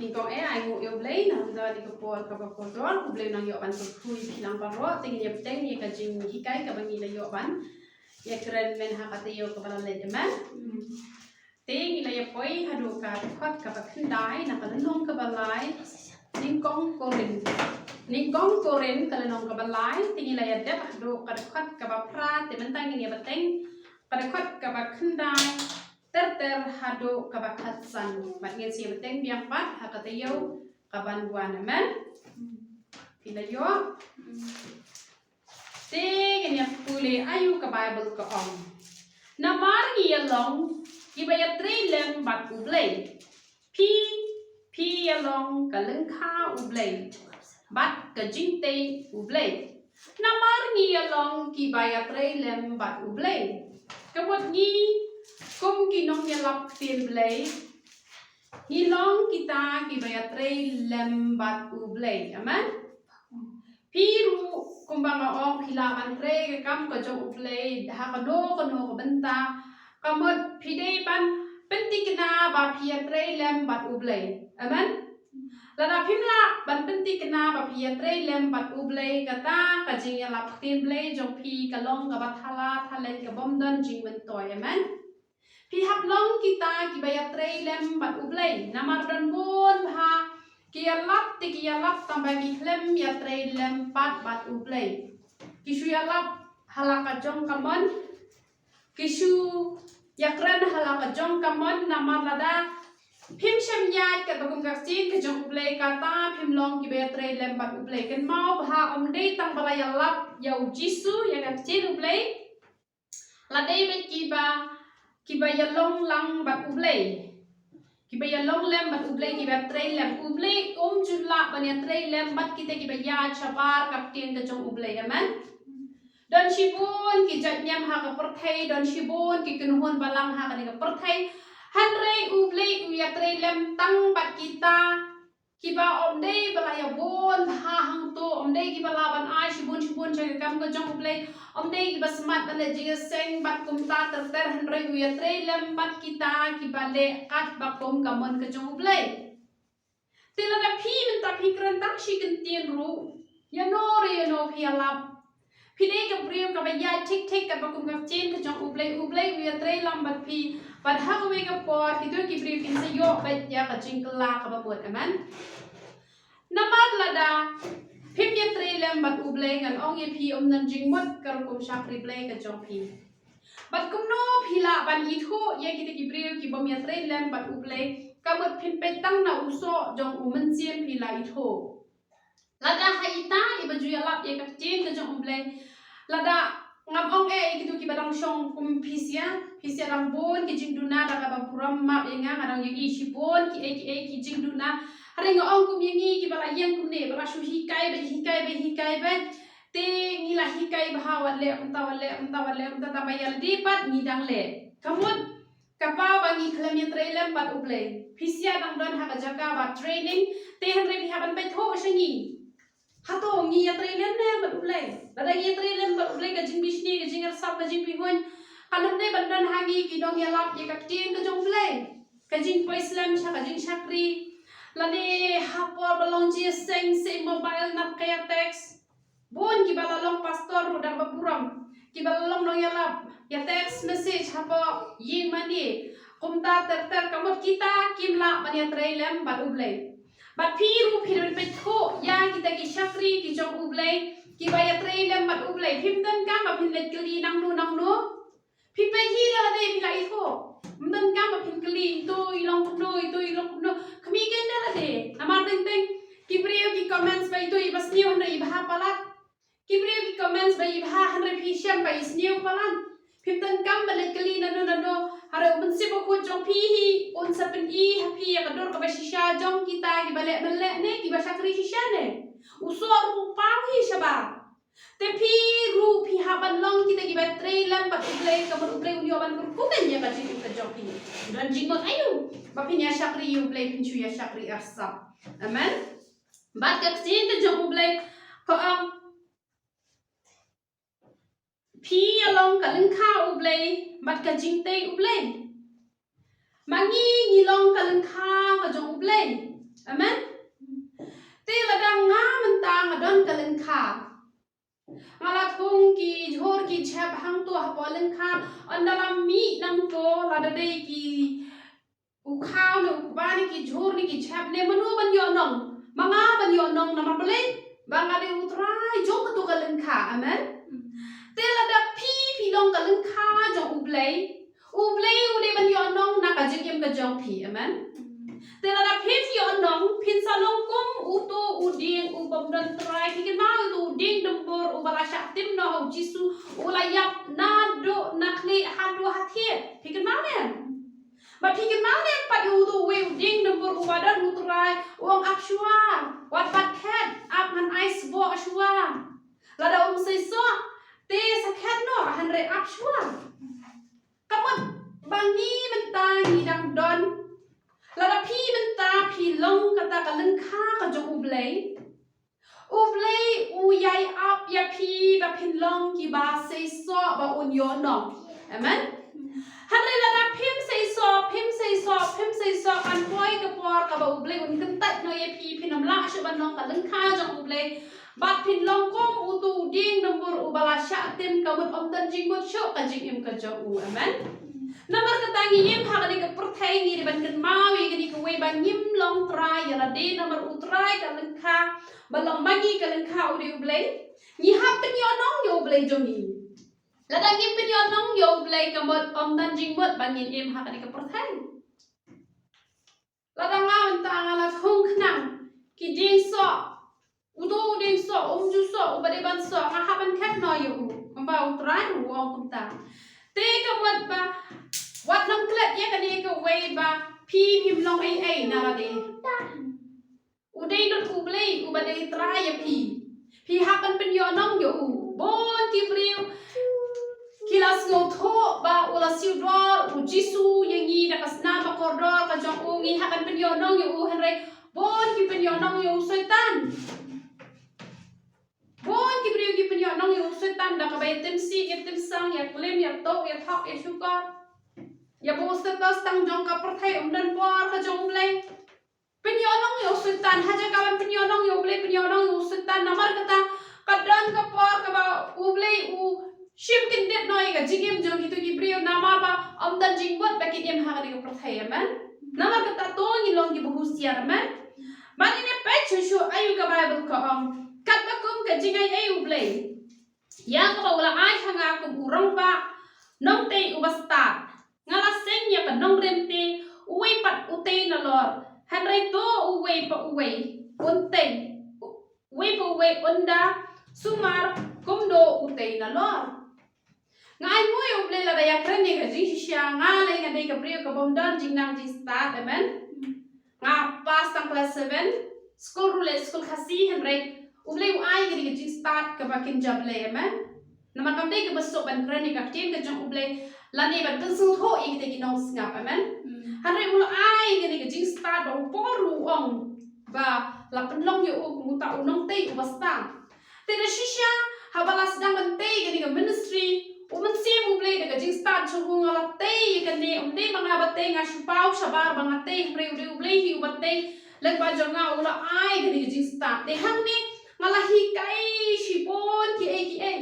ningkong ai ngu yo blay na da ni ko por ka ba kontrol ku blay nang yo ban ko khui pilang paro tingin ya teng ni ka jing hikai ka bangi la yo ban ya keren men ha kata yo ka bala le man ting la ya poi hadu ka khot ka ba khandai na ka nong ka balai ningkong koren ka nong ka balai tingin la ya dep hadu ka khot ka ba pra te man tang ni ya bateng ka khot ka ba khandai ter hado kabakatsan mat ngin si beteng biang pat hakatayo kaban buan amen pila yo te genya pule ayu ka bible ka om na mar gi along ibaya trelem bat ublay pi along kaleng kha ublay bat ka jingte ublay na mar gi along kibaya trelem bat ublay kabot gi kum kinong yalap tin blay hilong kita kibayatre lembat ublay aman piru kumbang ong hilakan tre kam ka jong ublay ha kano ka benta kamot pide ban penti kena ba piatre lembat ublay aman lada pimla ban penti kena ba piatre lembat ublay kata ka jing yalap tin blay jong pi kalong ka bathala thalen ka bomdan jing mentoy aman pihak long kita kibaya trelem bat ublay namar dan bon ha kialap tambah kihlem ya trelem bat ublay kisu yalap halaka jong kamon kisu yakran halaka jong kamon namar lada pim syamyat ka bagum kaksin ka jong ublay kata pim long kibaya trelem bat ublay kan mau ha omdei tang bala yalap yau jisu ya kaksin ublay ladai bet kibaya long lang bat ublay kibaya long lem bat ublay kibaya tray lem ublay jula banya tray lem bat kita kibaya chabar kapten ka jong ublay aman don shibun ki jatnyam ha ka perthai don shibun ki kenuhun balang ha ka ni ka perthai hanrei ublay uya tray lem tang bat kita kiba omdei balaya bon ha hang to omdei kiba laban ai shibun chaga kam ka jong ublay omdei kiba smart bale jiga seng bat kumta ter hanrei uya tray lem bat kita kiba le kat bakom kamon ka jong ublay tila da pi minta pikran tak shi kentien ru ya no pi alap pide ka brio ka ba ya tik ka bakum ka chen ka jong ublay uya tray lam bat pi but how we ka por itu ki brio kin sa yo bet ya ka jingkla ka ba buat aman namad lada pim ya tray lam bat ublay ngan ong ye pi nan jing mot kar kum shakri blay ka jong pi bat kum no phila ban itho ya kita ki brio ki bom ya tray lam bat ublay kamot pin petang na uso jong umen siem phila itho lada haita ibaju ya lap ya ka chen ka jong ublay lada ngam ong gitu ki badang syong kum pisia rang bon ki jingduna daga bapuram map yenga ngarang yang isi bon ki jingduna haring ong kum yengi ki bala yang kum ne bala shu hikai be te ngila hikai bahawat le unta tabayal dipat ngidang le kamun kapa bangi khlami trailem bat ublay pisia dang don ha jaka ba training te hanre bi haban bai tho shangi hato ngi ya trailen ne bat ublay lada ngi trailen bat ublay ka jing bisni ka jing sap ka jing pihun kanam ne bandan hangi ki dong ya lap ye ka tin ka jong ublay ka jing po islam sha ka jing shakri lade hapor balong ji seng se mobile nap kaya text bon ki balalong pastor udang bapuram ki balalong dong ya lap ya text message hapo ying mani kumta ter kamot kita kimla mani trailem bat ublay bat piru petho ya kita ki shakri ki jong ublay ki baya trailem bat ublay himdan kam ba pin let kali nang no pipe hi la de pila itho mdan kam ba pin kali to ilong no kami genda la de amar teng ki brio ki comments ba ito ibas niyo na ibha palat ki brio ki comments ba ibha hanre pisham ba isniyo palan himdan kam ba let kali no haro mensibo ko jong pi un sapen I happy ya kador ka basisha jong kita ki bale ne ki basakri shisha ne usor ru pawi shaba te pi ru pi haban long kita ki batre lam bat ublay ka bar ublay unyo ban ku kan ya ka jing ka jong pi dan jing mot ayu ba pin ya shakri ublay pin chu ya shakri asap amen bat ka sin ka jong ublay ko pi along ka lengkha ublay bat ka jingte ublay mangi ngilong ka lengkha ka jong ublay Amen. Te ladang nga mentang adon kalen kha. Ngala thung ki jhor ki chep hang to hapolen kha andalam mi nang to ladade ki u khao ne u ba ni ki jhor ni ki chep ne manu ban yo nong manga ban yo nong na mapale bangade utrai jok to kalen kha. Amen. Te ladak pi long kalen kha jong ublei u de ban yo nong na ka jikim ka jong pi. Amen. Te ladak pi yo nong pin sa long kum u to u ding u bom dan trai ki ke mau tu ding dembor u bala syak tim no u jisu u layap na do na kli ha do ha thie pi ke mau ne ba pi ke mau ne pa u tu we u ding dembor u badan u trai uang akshua wat pat cat ap han ice bo akshua lada sei so te sa cat no han re akshua kamot bangi mentang hidang don lada pi menta pi long kata kalen kha ka jong ublei u yai ap ya pi ba pin long ki ba sei so ba un yo no. Amen. Hanre lada pim sei so kan poi ka por ka ba ublei un kan tat no ya pi pinam la sha ban long kalen kha jong ublei ba pin long kom u tu ding nombor u bala sha tim ka mut om tan jing mut sho ka jing im ka jong u. Amen. Namar katangi yim ha gani ka perthai ni ban kan mawi gani ka we ban yim long try ya la de namar utrai ka lengkha balong magi ka lengkha u de ublei ni ha pen yo nong yo ublei jongi la dang yim pen yo nong yo ublei ka mot om dan jing mot ban yin im ha gani ka perthai la dang ngawan ta ngala thong khnang ki ding so udo ding so ju so u ba de ban so nga ha ban khat no yo u ba utrai u om kum ta te ka mot ba wat long klet ya kani ka way ba pi pim long ai na la de u dei dot u blei u ba dei try ya pi ha kan pen yo nong yo u bon ki briu kilas ngo tho ba u la siu dor u jisu yang ni na kasna ba kordor ka jong u ngi ha kan pen yo nong yo u henre bon ki pen yo nong yo setan bon ki briu ki pen yo nong yo setan da ka bai tem si ke tem sang ya klem ya to ya thok ya shukar ya bo status tang jong ka perthai dan por ka jong blai penyonong yo sultan haja kawan penyonong yo blai penyonong yo sultan namar kata kadang ka por ka ba u blai u shim kin det noi ka jigim jong gitu gibriu nama ba dan jingbot ba kin em ha ka perthai man namar kata to ni long gi bahus siar man mani ne pe chu ayu ka bible ka kat ba kum ka jingai ayu blai ya ka ba ulang ai hanga ku urang ba nong te u basta ngala seng ya pa nong remte uwe pat ute na lor hanre to uwe pa uwe unte uwe pa uwe unda sumar kumdo ute na lor ngai mo yo ble la ya krene ga jing shisha ngale ga dei ka priyo ka bom dan jing nang jing start. Amen. Nga pas tang class 7 school rule school khasi hanre uble u ai ga jing start ka bakin jable. Amen. Nama kam dei ka basok ban krene ka tim ka jong uble lani ban kan sung tho ik te ki nong ngap. Amen. Hanre ulo ai gani ka jing start ba poru ong ba la penlong yo ku muta unong te u basta te da shisha habala sedang ban te gani ka ministry u man sim u ble ka jing start chu ngala te ka ne um de banga ba te nga shupau shabar banga te bre u ble hi u ba te lag ba jonga ulo ai gani ka jing start te hang ne ngala hi kai shipon ki ai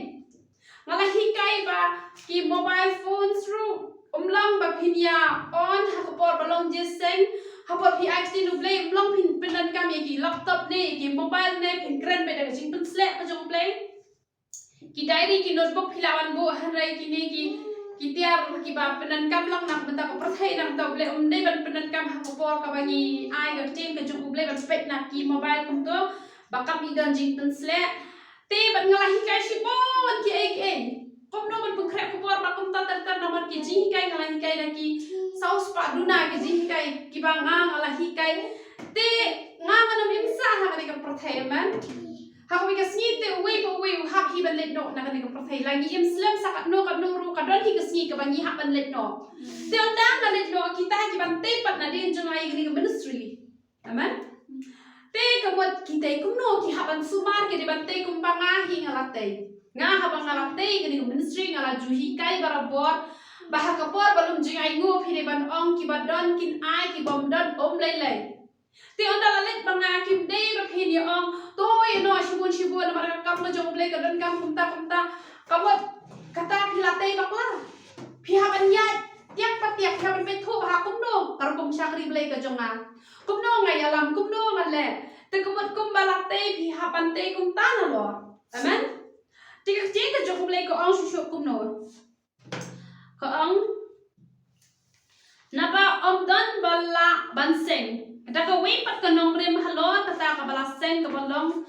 ngala hi kai ba ki mobile phones ru umlang ba pinya on hakapor balong jeseng hapor pi acting nu play umlang pin penan kam ki laptop ne ki mobile ne pin kren be daga jing pin slap ka jong play ki diary ki notebook philawan bo hanrai ki ne ki tiar ki ba penan kam lang nak benta ka perthai nang ta play dei ban penan kam hakapor ka bani ai ga team ka jong play ban spek na ki mobile kum to ba kam i dan jing pin slap te ban ngalahi kai sipon ki ai kom no ban pengkrek kupor ba kom tatar nomor ki jing kai ngalahi kai na ki saus pa duna ki jing kai ki ba nga ngalahi kai te nga manam imsa ha ka perthai man ha ko ka sni te we ha hi ban let no na ka perthai lagi im slam sakat no ru ka don hi ka sni ka ban hi ha ban let no te ondang na let no kita ki ban te pat na din jong ai ni ministry. Amen. Te kamot kita kum no ki ha ban sumar ki ban te kum ba nga hi ngalate nga habang ngalate gani ministry ngala juhi kai barabor bahaka por balum jing ai ngo phire ban ong ki badon kin ai ki bom don om lai lai Ti onda lalit mga kimday ba pini ong toy no shibun na maraka kam na jong blay kadan kam kumta kamot kata pilatay bakla pihaban yat tiak patiak pihaban petu ha kumno karkom syakri blay ka jonga kumno ngai alam kumno ngale te kumot kum balatay pihaban te kumta na lo amen tikak ka jong blay ko ong shusuk kumno ko ong naba om dan bala banseng daga wepat ka nong rem halo kata ka balaseng ka balong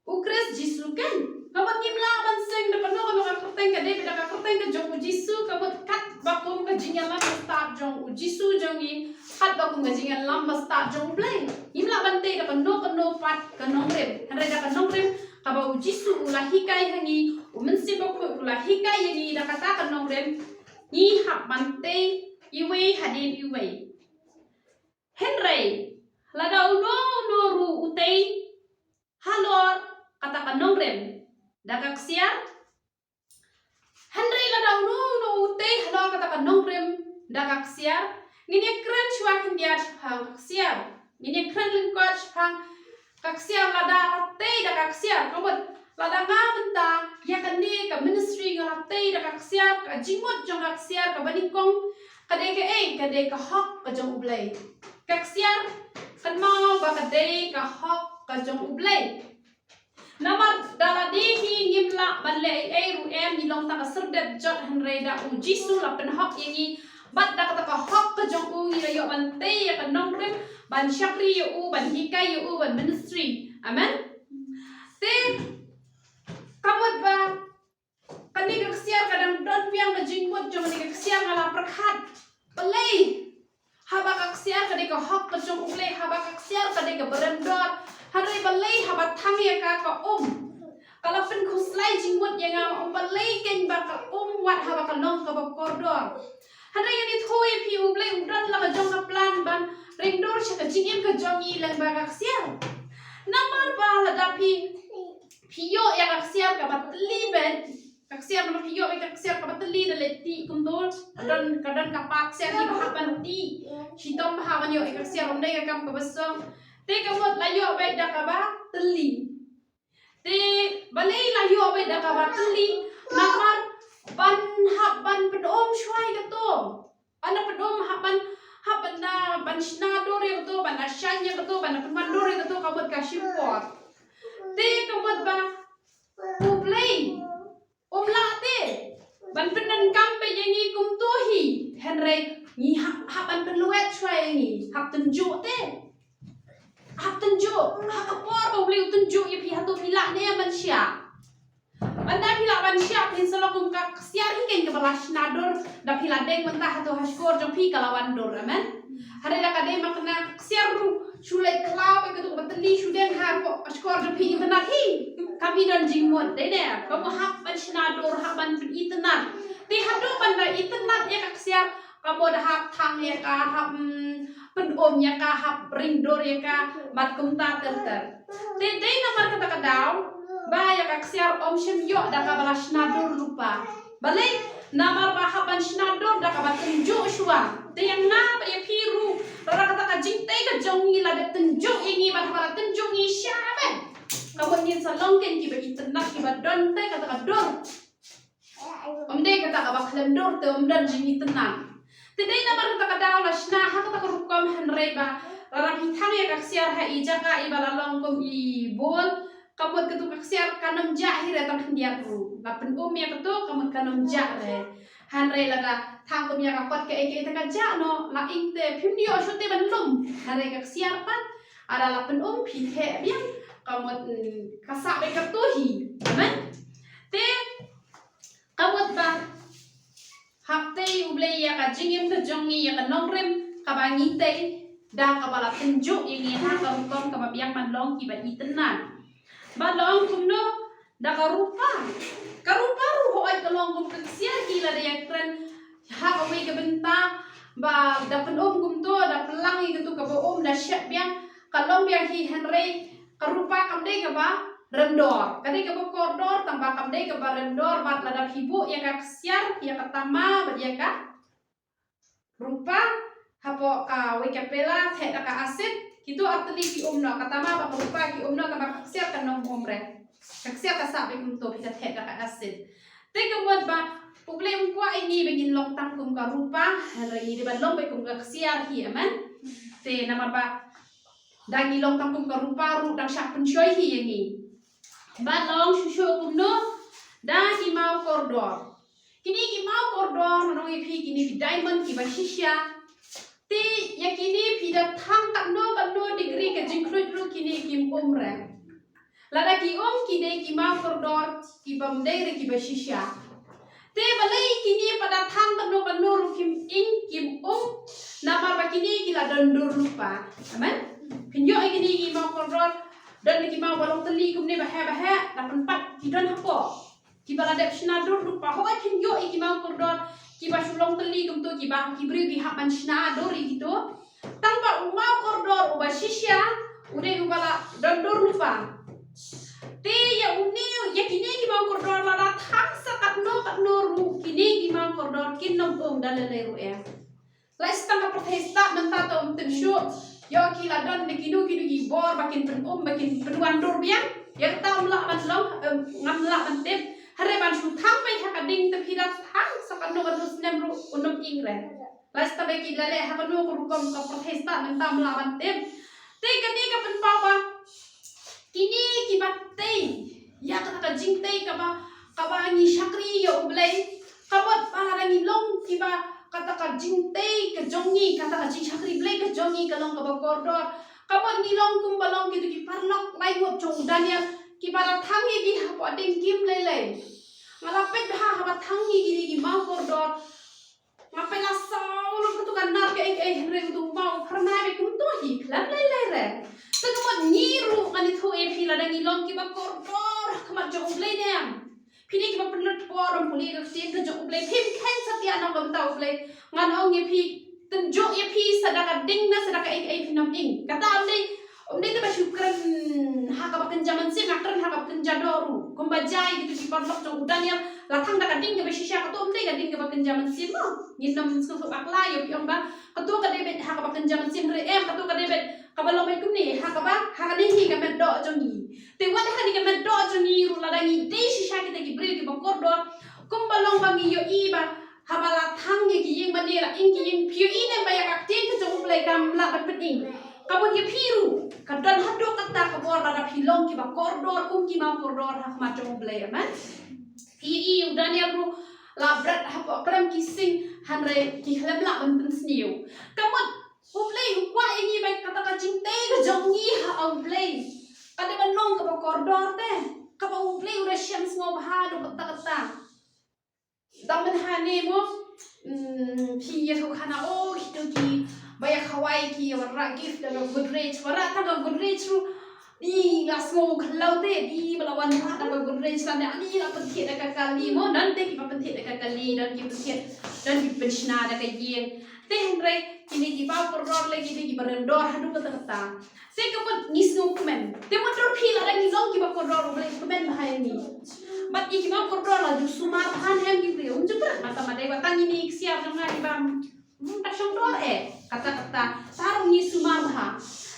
ukres jisu kan kabat ngimla banseng da pano ka kerteng ka de daga kerteng ka jong jisu kabat kat bakum ka jingan lam start jong jisu jong i kat bakum ka jingan lam start jong play ngimla bante da pano pat ka nong rem hare da ka nong rem ka ba jisu ulah hikai hangi umensi bakku ulah hikai yangi da kata ka nong rem ni hap bante iwe hadin iwe Henry, ladau no ru utei halor kata kanong rem dakak siar Henry ladau no utei halor kata kanong rem dakak siar ngini kran chwa kindia hang siar ngini kran lingkot hang kak siar lada latei dakak siar komot lada ngamenta ya kani ka ministry ngalatei dakak siar ka jimot jong kak siar ka banikong kadai ka hok ka jong ublay kak siar kan mau ba kadai ka hok ka jong ublay namar dala dehi ngimla balle ai ru em ni long ta ka serdep jot hanre da u jisu la pen hok yangi bat da ka hok ka jong u ira yo bante ya ka nong rem ban syakri yo u ban hikai yo u ban ministry amen te kamot ba kani kak siar kadang don piang ka jingmot jong ni kak siar ngala perkhat balai haba kak siar kadai ka hok ka jong ublay haba kak siar kadai ka berendor hari balai haba thang ya ka kalau pen kuslai jingmut yang balai ken ba ka wat haba ka nong ka ba kordor hari yang ithoy pi ublay udran la ka jong ka plan ban ringdor sya ka jingem ka jong i lang ba kak siar namar ba la da piyo ya kak siar ka batli ben kak siar nama piyo kak siar ka batli da leti kumdor kadang kapak siar ni bahaban ti sitom bahaban yo kak siar ondai ka kam ka basong te kamot layo baik da ka ba teli te balai layo baik da ka ba teli namar ban pedom shwai ka to ana pedom haban na ban snador ya to ban asyanya ka to ban mandor ya to kamot ka shipot te kamot ba ublay umlate ban penan kampe yangi kumtuhi henry ni haban penuet shwai ni hap tunjuk te hap tunjuk hap kapor ba ublay tunjuk ya pi hatu pila ne manusia anda pila manusia pin selakum ka siar hiken ke balas nador da pila deng mentah hatu haskor jong pi kalawan dor amen hari da kade makna siar ru sulai klau ke tu bateli sudeng ha ko haskor jong pi benar hi kami dan jingmot deh kamu hak ban nador hak ban internet ti hadu ban internet ya kak siar kamu dah hak thang ya ka hak pendom ya ka hak ringdor ya ka mat kumta ter ti dei nomor kata kadau ba ya kak siar om shem yo da ka balas nador lupa balik namar ba hak ban nador da ka bat tunjuk shua ti yang na ba ya piru rara kata ka jingtai ka jongi la da tunjuk ingi ban hak tunjuk ni syaben kamu ingin salongken kiba internet kiba don te kata ka dor omde kata ka bakhlem dor te omdan jini tenang tidai namar kata ka daw la shna ha kata ka rukom henre ba rara hitang ya kak siar ha ija ka ibala longkom i bol kamu ketu kak siar kanam jahir tang hendiat ru la pen ya ketu kamu kanam jahre henre laga thangkom ya ka kot ke eke ta ka ja no la inte phimdio shote ban lum henre kak siar pan ada la pen pi he biang kamot kasak be kertuhi amen te kamot ba hapte ublay ya ka jingim ke jongi ya ka nongrem ka bangi te da ka bala tunjuk ini ha kam ka biang man long ki ba itenan ba long kumno da ka rupa ru ho ai ka long kum ke sia gila da yang tren ha ka we ke benta ba da pen kum to da pelang i ke tu ka ba da syap biang ka long biang hi henry karupa kamdei ke ba rendor kadai ke ba kordor tambah kamdei ke ba rendor bat lada hibu ya ka siar ya ka tama ba ya ka rupa hapo ka we kapela the ka asit itu artli ki umno katama ba rupa ki umno ka baksia ka nom umre kaksia ka sabi kum to pita the ka asit te kemuat ba problem kwa ini begin long tang kum ka rupa hari di ba long be kum ka kaksia hi aman te nama ba dangi long tang kum ka rupa ru dang syak pensyoi hi yangi ba long shushu kum no dangi mau kordor kini ki mau kordor no ipi kini ki diamond ki ba shisha ti yakini pida thang tak no degree ke jingkrut ru kini kim umre lada ki kini ki mau kordor ki bamdai re ki bashisha te balai kini pada thang tak no ru kim nama ba kini ki la dondur lupa aman pinyo kini ki mau kordor dan ki mau balong teli kumne bahe dapat 4 ki don hapo ki balada shnadur lupa ho pinyo ki mau kordor kiba sulong teli kum tu kiba kibri ki hak manshna dori gitu tanpa umau kordor uba shisha ude ubala dondor lupa te ya uni ya kini ki mau kordor la thang sakat no ru kini ki mau kordor kin nom dalale ru ya la istanga protesta mentato tim shu yo ki la don de kinu ki bor bakin bakin penwandor biang ya taum la man long ngam la man tip Hareban shu thang bai hakading te phira thang sakano gadus nemru unum ingre lasta bai ki lale hakano kurukom ka protesta mentam lawan tem te kani ka penpawa kini ki batte ya ka jingte ka ba ni shakri yo ublai kabot parangi long ki ba kata ka jingte ka jongi kata ka jing shakri blai ka jongi ka long ka ba kordor kabot ni long kum balong ki parlok lai wo chong dania kibara thangi gi hapo ding kim lele malapet ha haba thangi gi mau kordor ngape la saul ku kan nar ke re tu mau pharna be kum to hi khlam lele re to mo ni ru ani thu e phila dang ilong ki ba kordor khama jong ble nem phini ki ba pulot porom puli ga sien ka jong ble phim khen satya na gam tau ble ngan ong ye phi ten jo ye phi sadaka ding na sadaka phinom ing kata Omde te basyukran haka bakan zaman sih ngakran haka bakan jadoru kumbajai gitu di pondok jong udan yang latang dak ding ke basisya ketu omde gading ke bakan zaman sih mo nginam skufu akla yo piong ba ketu ka debet haka bakan zaman sih re ketu ka debet kabalo mai kumni haka ba haka ning ka meddo jongi te wada hani ka meddo jongi ru ladangi de shisha kita ki bre ki bakordo kumbalong bangi yo iba habala thang ki yeng manira ing ki yeng piu ine ba yak aktin ke jong play kam la ba peding kabut ye piru kadon hado kata kabor rada pilong ki ba kordor kum ki mau kordor hak macam blay man udan ya bro labrat hap krem kising hanre ki hlam la ban sniu kamut blay kwa ini baik kata kacing te ke jongi ha blay kada ban long ka ba kordor te ka ba blay ura syams ngob ha do kata damen hane mo pi ye khana hito ki banyak Hawaii ki warna gift dengan Goodreads warna tangga Goodreads ru ni las mau kalau te di melawan tangga Goodreads lah ni lah penting dekat kali mo nanti kita penting dekat kali dan kita penting dan kita pensna dekat yen te hendrai kini kita perlu lagi di berendor hadu kata saya keput ngisno komen te motor pila lagi long kita perlu boleh komen bahaya ni but kita perlu lah justru marhan yang gitu unjuk mata watang ini siap dengan ibam tasong doa kata-kata sarung ni sumarha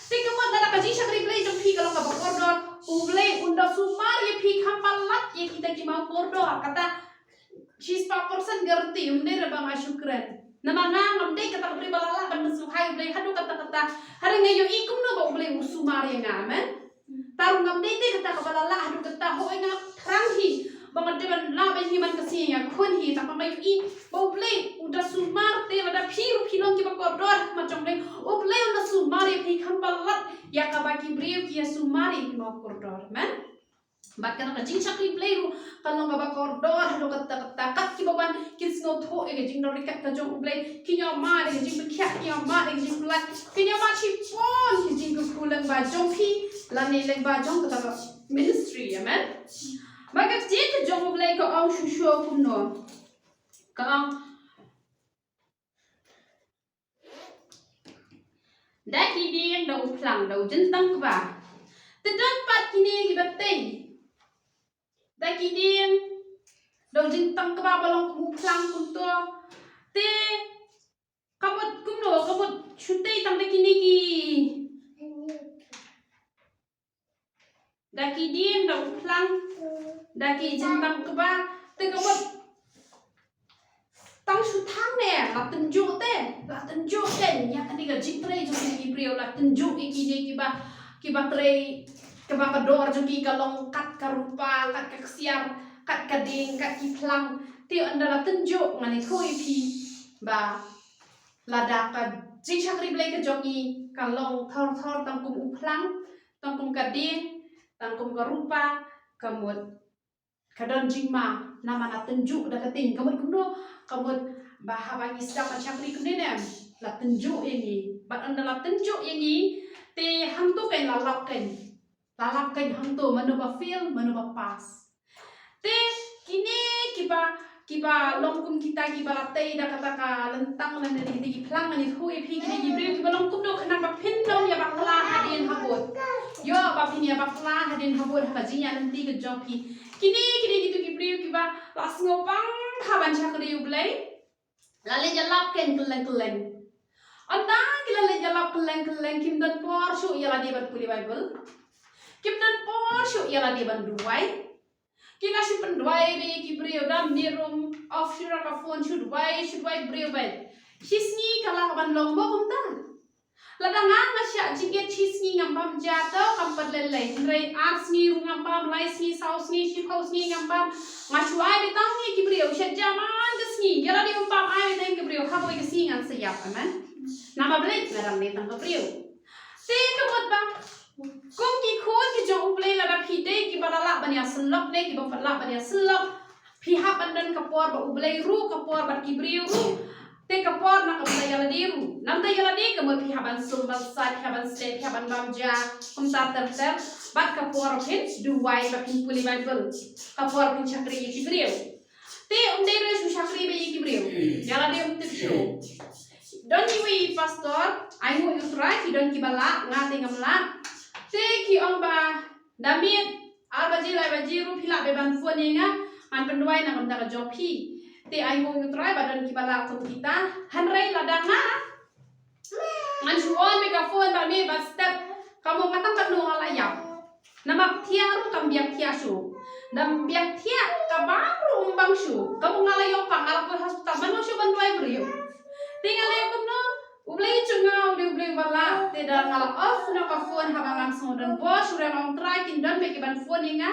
tika mo dala ka jisha kri play jong phi kalong ka kordor uble unda sumar ye phi khapalat ye kita ki mau kordor kata 60% garanti umde ra ba syukran nama ngam de kata bri balala ban suhai uble hadu kata-kata hari ngayo ikum no ba uble usumar ye ngamen tarung ngam de kata ka balala hadu kata ho nga ranghi bangat deban la ba himan kasi ya khun hi ta pamai i boble udah sumar te ada phiru philong ki bakordor macam le oble udah sumar ye khampalat ya ka baki brio ki sumar ye mau kordor man bakkan ka jing chakri play kalong ka bakordor lo kata kat ki baban kis no tho e jing dor kat ka jong oble ki nya ma de jing khya ki ma de jing plat ki nya ma chi pon ki jing ku lang ba jong phi la ne lang ba jong ka ministry ya man maka jita jong oblay ka ang shusho kuno ka ang daki ding daw plang daw jentang ba tedan pat kini gibatay daki ding daw jentang ba balong ku plang kunto te Kamot kumno kamot shutay tang kiniki. Daki diem da uplang. Daki jentang keba. Te kamot tang shutang ne la tenjuk te. La tenjuk ten ya kan diga jitre jo ki brio la tenjuk iki ne kiba tre keba kador jo ki kalong kat karupa kat kaksiar kat kading kat kiplang. Te andala tenjuk ngani khoi pi ba lada ka jing chakri blai ka joki kalong thor tangkum uplang tangkum kading tangkum karupa kamut kadon jingma nama na tenjuk da kating kamut kundo kamut bahaba ngisda ka chakri kumne la tenjuk ini bat andala tenjuk ini te hangtu ken lalap ken hangtu manuba feel manuba pas te kini kiba longkum kita kiba latai da kata ka lentang lan dari kita kiplang ani hui pi kini gibril kiba longkum do kenapa pindom ya bakla hadin habut yo bapin ya bakla hadin habut hajinya nanti ke joki kini gitu gibril kiba las ngopang haban chakri ublai lale jalap ken keleng anda kilale jalap keleng kim dan por shu ya la di ban puli bible kim dan por shu ya la di ban duai kina si pendwai be ki brio dam di room of shura ka phone should wai brio ben shisni kala ban lombo kumta ladang nga sya jiget shisni ngambam jato kampat lelai rei arsni rungambam laisni sausni shipausni ngambam ngashuai betangi ki brio sya jaman kesni yala di umpam ai ben ki brio haboi kesni ngan sayap aman nama blek ngaram ne tang ki brio te kebot bang kum ki khot ki jong play la da phi de ki balala bania selok ne ki bang patla bania selok phi ha bandan kapor ba ublai ru kapor ba ki briu ru te kapor na kapla yala de ru nam ta yala de ka mo phi ha ban sum ban sa phi ha ban ste phi ha ban bam ja kum ta ter bat kapor phin du wai ba phin puli bible kapor phin chakri ki briu te de re su chakri be ki briu yala de tip show don ki pastor ai mo utrai ki don ki bala ngate ngamla te ki ong ba damit abaji lai baji ru phila be ban phone nga man pendwai na ngam ta jopi te ai mo utrai badan ki bala kum kita hanrei ladanga man suon me ka phone ba me ba step kamu matang kanu ala yap nama thia ru kam biak thia su dam biak thia ka baru umbang su kamu ngalayo pa ngala ko hospital manu su bandwai brio tinggal ayo kumno ublay chungau de ublay bala te da ngala off na ka phone habangan sondan bo sura long try kin don be ban phone nga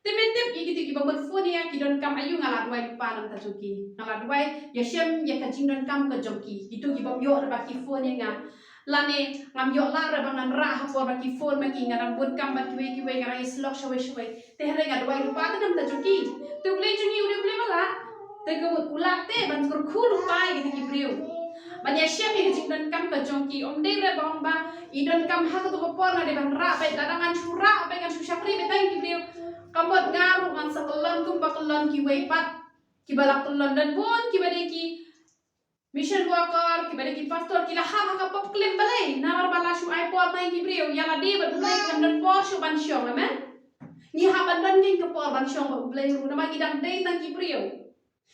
te mentep gitu ki bang phone ya ki don kam ayu ngala duai panam ta joki ngala duai ya shem ya ka jing don kam ka joki itu ki bang yo ba ki phone nga lane ngam yo la ra bangan ra ha por ba ki phone ma ki ngara bun kam ba ki we ngara islok shwe te hare ga duai pa ta nam ta joki te ublay chungi ublay bala te ko ulak te ban kur khulu pai gitu ki brio banyak siapa yang jingdan kam ke jongki om de re bang ba idon kam ha to por na de ban ra pe dadangan chura pe kan susakri be tai ki brio kamot ngaru ngan sakelon kum bakelon ki weipat ki balak kelon dan bon ki bade ki mission worker ki bade ki pastor ki la ha ka pop klem balai namar bala su ai por tai ki brio yala de ban lai kan dan por su ban syong amen ni ha ban dan ning ke por ban syong ba blai ru nama idang de tan ki brio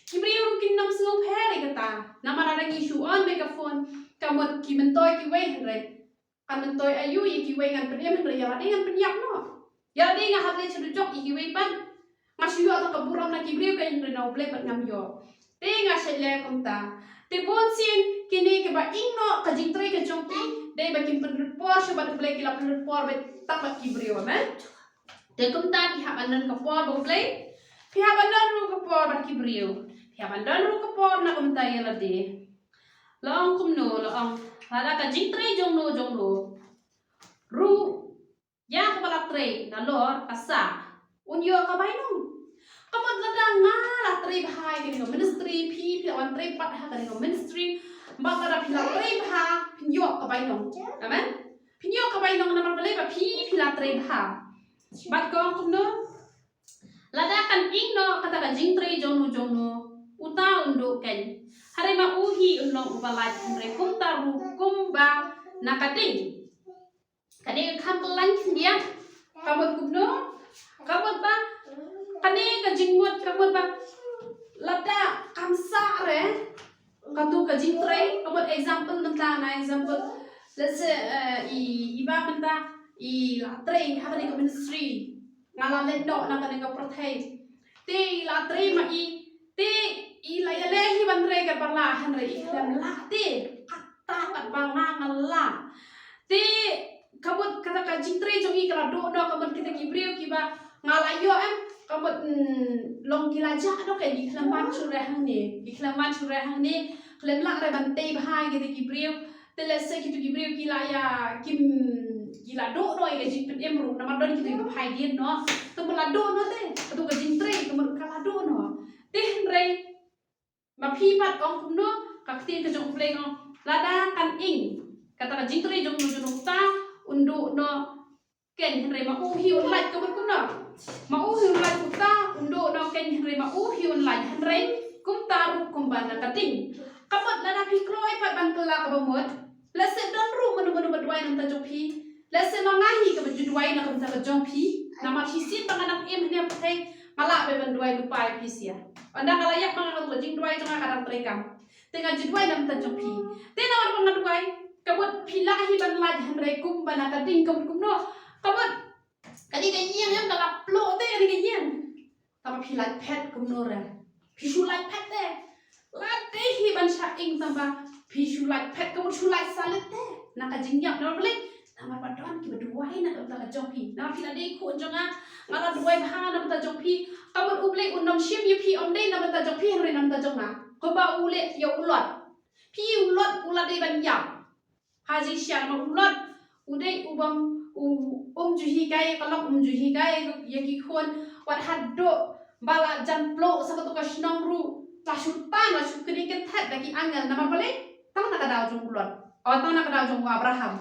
Kibrio rukin nam sngop heri kata nama rada isu on megaphone kamot ki mentoy ki we henre kan mentoy ayu i ki we ngan pendiam henre ya ngan pendiam no ya de nga hable chudujok i ki we pan masyu atau kaburam na kibrio ka henre na oble pat ngam yo te nga shele komta te bonsin kini ke ba ingno ka jingtre ke jongki de ba kim penrut por sho ba oble ki la penrut por be tapat kibrio men te komta ki habanan ka por ba oble ki habanan ru ka por ba kibrio ya bandan ru kapor na kumta yela de long kumno long hala ka jingtre jongno ru ya kapala tre na lor asa unyo ka bainong kapot ladang ngala tre bahai kini ministry pi wan tre pat ha kini ministry bakara pila tre bah pinyo ka bainong amen pinyo ka bainong na mabale ba pi pila tre bah bat ko kumno ladakan ingno kata ka jingtre jongno uta unduk ken hari ma uhi unong ubalat henre kum taru kum ba nakating kani kam kelan dia kamot kubno kamot ba kani ka jingmot kamot ba lada kamsa re katu ka jing tray kabut example menta na example let's say iba menta I la tray ha ka ministry ngala lendo na ka protect te la tray ma te la yale hi ban tray ka parla han re iklam la te kata kat bang ngala te kabut kata ka jing tray jong I kala do kabut kita gibreu kiba ngala yo kabut long kilaja do ka iklam ban chure hang ni klan la re ban te bhai kita gibreu te lese kita gibreu kila ya kim gila do ya jing pet emru nama don kita bhai dia no tu mala do no te tu ka jing tray tu kala do no te re ma phi pat ong kum no ka ti ka jong play ngong lada kan ing kata ka jing tray jong no ta undu no ken re ma u hi un lai ka kum no ma u hi un lai ta undu no ken re ma u hi un lai re kum taru kum ban ka ting kamat lada phi kroi pat ban tula ka bamot lese don ru manu badwai nam ta jong phi lese mangahi ka badwai na kam ta ka jong phi nama hisin panganak em ne phe mala be badwai lupai phi sia anda kala yak mga ka jing dwai jong ka dang trekam tenga jidwai nam ta jong phi te na war pangat dwai kabut phi la hi ban la han re kum ban ka ding kum no kabut kadi ka yeng yam kala plo te kadi ka yeng ta phi la phet kum no ra phi shu la phet te la te hi ban sha ing tamba phi shu la phet kabut shu la salet te na ka jing yap no blik nama padon ki badwai na ka jong phi na phi la de ko jonga ngala dwai bha na ta jong phi kabut uble unom ship yu phi om de na ta jong phi re nam ta jong na ko ba ule yo ulot phi ulot ulade ban yap haji shan ma ulot ude ubam ju hi kai kalok ju hi kai yaki khon wat haddo bala jan plo sa to ka shnong ru la sultan la sukri ke that daki angal nama bale tang na ka daw jong ulot o tang na ka daw jong Abraham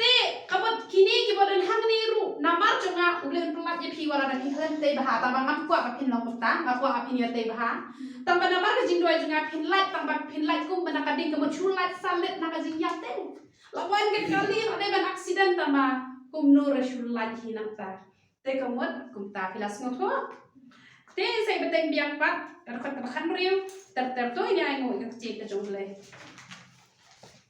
te kabut kini ki bodan hang ni ru namar jonga ulen pelat ye phi wala na phi khan te bah ta bang kwa ka phin long ta ka kwa phin ye te bah tam ba namar ka jing doi jonga phin lai tam ba phin lai kum bana ka ding ka chu lai salet na ka jing yak te lawan ke kali ade ban accident tam ba kum no re chu lai hi nam ta te ka mot kum ta filas ngot ko te sai beteng biang pat ka khan riu ter to ini ai ngoi ka che ka jong le